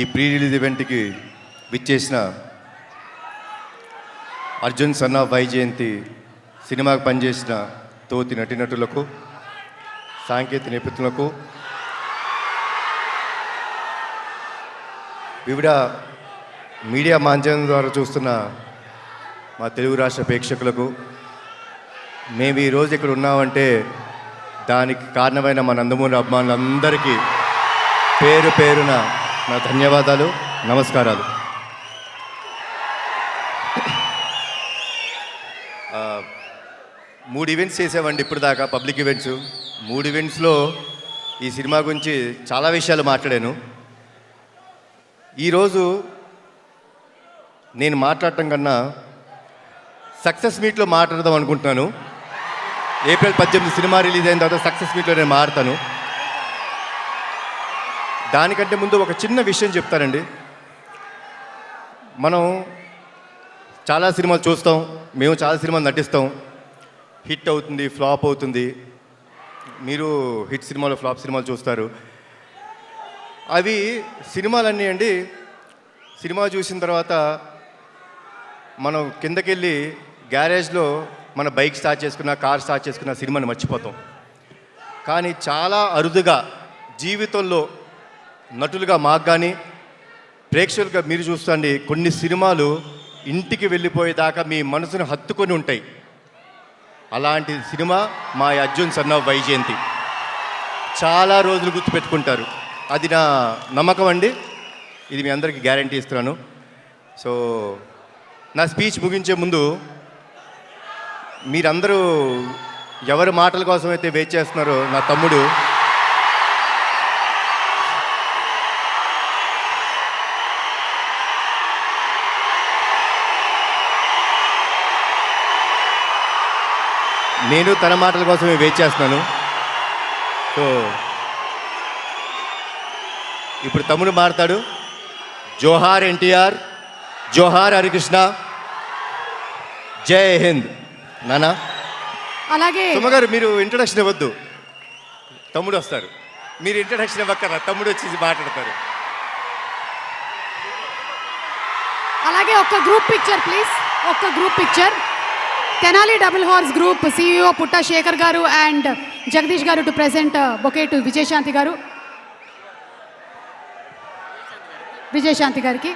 ఈ pre release ఈవెంట్కి విచ్చేసిన అర్జున్ సన్ ఆఫ్ వైజయంతి సినిమాకు పనిచేసిన తోటి నటీనటులకు, సాంకేతిక నిపుణులకు, వివిధ మీడియా మాధ్యమం ద్వారా చూస్తున్న మా తెలుగు రాష్ట్ర ప్రేక్షకులకు, మేము ఈరోజు ఇక్కడ ఉన్నామంటే దానికి కారణమైన మా నందమూరి అభిమానులందరికీ పేరు పేరున నా ధన్యవాదాలు, నమస్కారాలు. మూడు ఈవెంట్స్ చేసామండి ఇప్పుడు దాకా, పబ్లిక్ ఈవెంట్స్. 3 ఈవెంట్స్లో ఈ సినిమా గురించి చాలా విషయాలు మాట్లాడాను. ఈరోజు నేను మాట్లాడటం కన్నా సక్సెస్ మీట్లో మాట్లాడదాం అనుకుంటున్నాను. ఏప్రిల్ 18 సినిమా రిలీజ్ అయిన తర్వాత సక్సెస్ మీట్లో నేను మాట్లాడతాను. దానికంటే ముందు ఒక చిన్న విషయం చెప్తానండి. మనం చాలా సినిమాలు చూస్తాం, మేము చాలా సినిమాలు నటిస్తాం. హిట్ అవుతుంది, ఫ్లాప్ అవుతుంది. మీరు హిట్ సినిమాలు, ఫ్లాప్ సినిమాలు చూస్తారు. అవి సినిమాలన్నీ అండి, సినిమా చూసిన తర్వాత మనం కిందకెళ్ళి గ్యారేజ్లో మన బైక్ స్టార్ట్ చేసుకున్న, కార్ స్టార్ట్ చేసుకున్న సినిమాని మర్చిపోతాం. కానీ చాలా అరుదుగా జీవితంలో నటులుగా మాకు కానీ ప్రేక్షకులుగా మీరు చూస్తాండి, కొన్ని సినిమాలు ఇంటికి వెళ్ళిపోయేదాకా మీ మనసును హత్తుకొని ఉంటాయి. అలాంటి సినిమా మా అర్జున్ సన్ ఆఫ్ వైజయంతి. చాలా రోజులు గుర్తుపెట్టుకుంటారు. అది నా నమ్మకం అండి. ఇది మీ అందరికీ గ్యారంటీ ఇస్తున్నాను. సో నా స్పీచ్ ముగించే ముందు మీరందరూ ఎవరి మాటల కోసం అయితే వెయిట్ చేస్తున్నారో, నా తమ్ముడు నేను తన మాటల కోసమే వెయిట్ చేస్తున్నాను. సో ఇప్పుడు తమ్ముడు మాట్లాడు. జోహార్ ఎన్టీఆర్, జోహార్ హరికృష్ణ, జై హింద్. నానా అలాగే సుమగారు మీరు ఇంట్రడక్షన్ ఇవ్వద్దు, తమ్ముడు వస్తారు. మీరు ఇంట్రడక్షన్ ఇవ్వక్కరా, తమ్ముడు వచ్చి మాట్లాడతారు. అలాగే ఒక్క గ్రూప్ పిక్చర్ ప్లీజ్, ఒక్క group picture. Tenali double horse group CEO పుట్ట శేఖర్ గారు అండ్ జగదీష్ గారు to present bouquet to Vijayashanti గారు, విజయశాంతి గారికి.